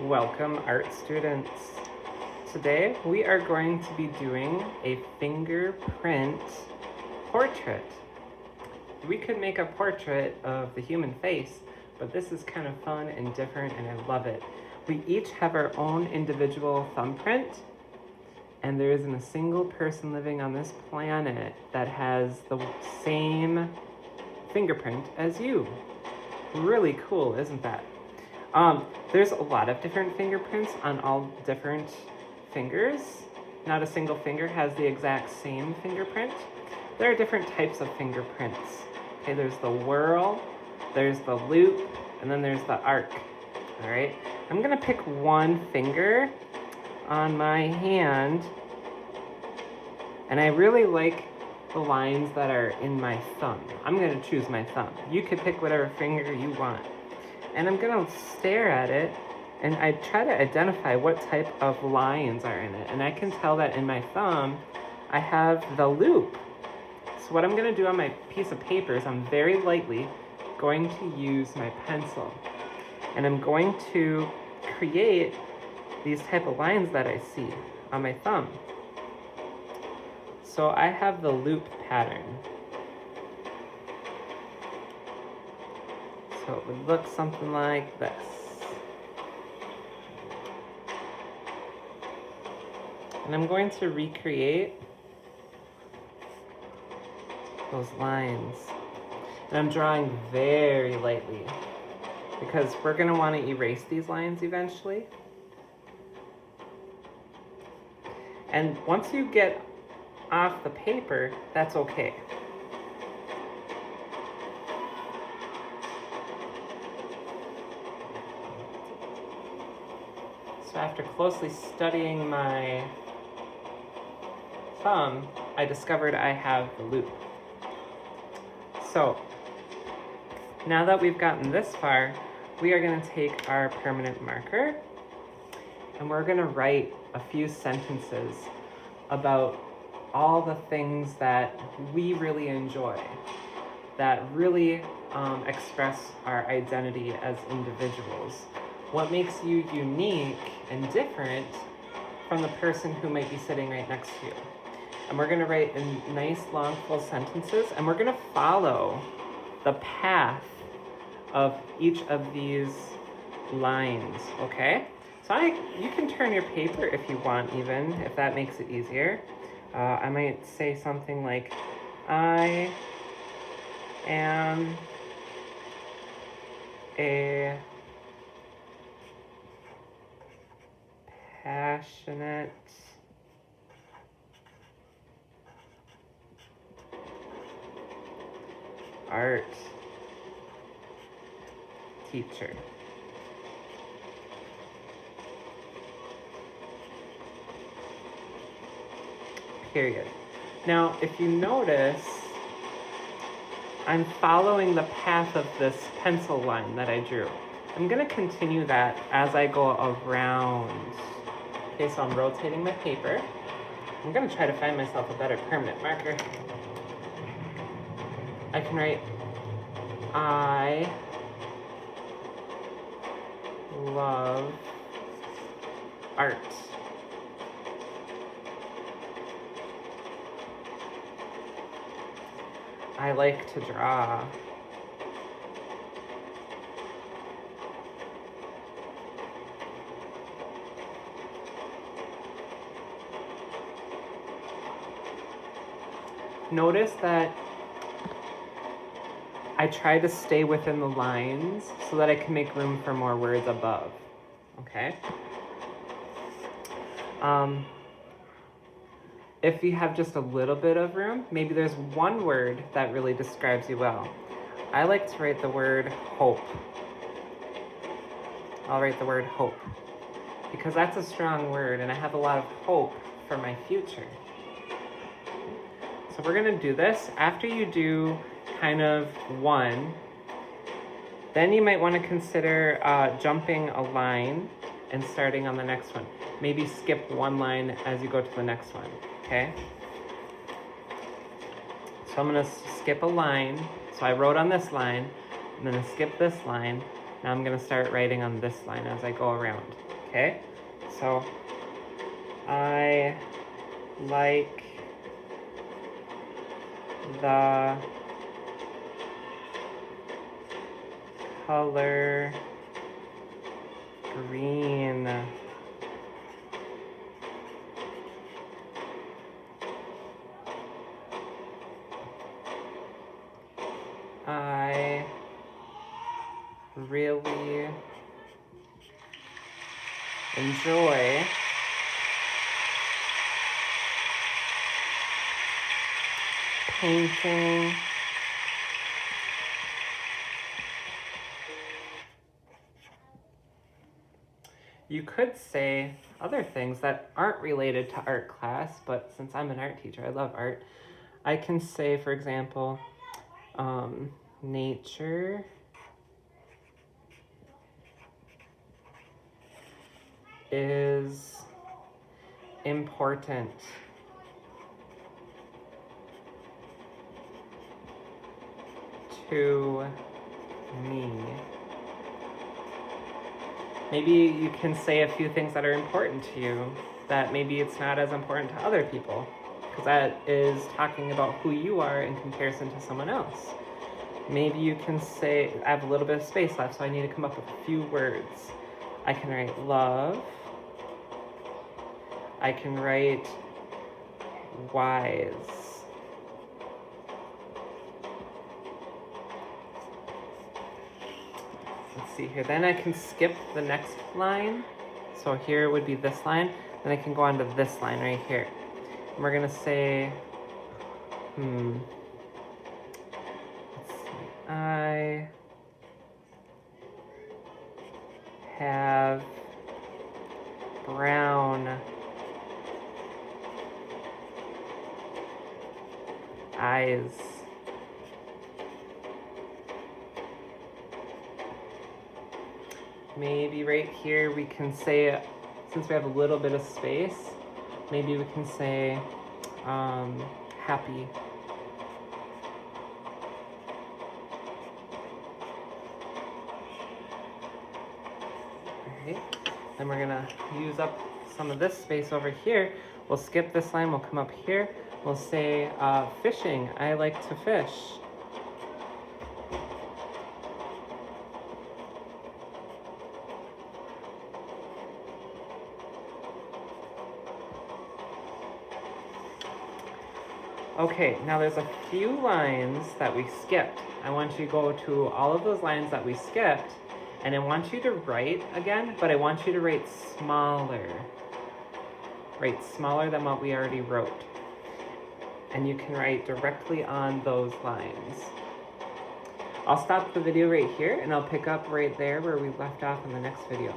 Welcome, art students. Today we are going to be doing a fingerprint portrait. We could make a portrait of the human face, but this is kind of fun and different and I love it. We each have our own individual thumbprint, and there isn't a single person living on this planet that has the same fingerprint as you. Really cool, isn't that? There's a lot of different fingerprints on all different fingers. Not a single finger has the exact same fingerprint. There are different types of fingerprints. Okay, there's the whorl, there's the loop, and then there's the arc. All right, I'm gonna pick one finger on my hand, and I really like the lines that are in my thumb. I'm gonna choose my thumb. You could pick whatever finger you want. And I'm gonna stare at it and I try to identify what type of lines are in it. And I can tell that in my thumb, I have the loop. So what I'm gonna do on my piece of paper is I'm very lightly going to use my pencil. And I'm going to create these type of lines that I see on my thumb. So I have the loop pattern. So it would look something like this. And I'm going to recreate those lines. And I'm drawing very lightly because we're going to want to erase these lines eventually. And once you get off the paper, that's okay. So after closely studying my thumb, I discovered I have the loop. So now that we've gotten this far, we are going to take our permanent marker and we're going to write a few sentences about all the things that we really enjoy, that really express our identity as individuals. What makes you unique and different from the person who might be sitting right next to you. And we're gonna write in nice, long, full sentences, and we're gonna follow the path of each of these lines, okay? So you can turn your paper if you want even, if that makes it easier. I might say something like, I am a passionate art teacher. Period. Now, if you notice, I'm following the path of this pencil line that I drew. I'm going to continue that as I go around. Okay, so I'm rotating my paper. I'm going to try to find myself a better permanent marker. I can write, I love art. I like to draw. Notice that I try to stay within the lines so that I can make room for more words above, okay? If you have just a little bit of room, maybe there's one word that really describes you well. I like to write the word hope. I'll write the word hope because that's a strong word and I have a lot of hope for my future. So we're gonna do this. After you do kind of one, then you might want to consider jumping a line and starting on the next one. Maybe skip one line as you go to the next one, okay? So I'm gonna skip a line. So I wrote on this line, I'm gonna skip this line, Now I'm gonna start writing on this line as I go around, okay? So, I like the color green. I really enjoy painting You could say other things that aren't related to art class, but since I'm an art teacher, I love art. I can say, for example, nature is important to me. Maybe you can say a few things that are important to you that maybe it's not as important to other people, because that is talking about who you are in comparison to someone else. Maybe you can say, I have a little bit of space left, so I need to come up with a few words. I can write love. I can write wise. Let's see here. Then I can skip the next line. So here would be this line. Then I can go on to this line right here. And we're going to say, let's see. I have brown eyes. Maybe right here we can say, since we have a little bit of space, maybe we can say happy. Alright, then we're gonna use up some of this space over here. We'll skip this line, we'll come up here. We'll say fishing, I like to fish. Okay, now there's a few lines that we skipped. I want you to go to all of those lines that we skipped, and I want you to write again, but I want you to write smaller. Write smaller than what we already wrote. And you can write directly on those lines. I'll stop the video right here, and I'll pick up right there where we left off in the next video.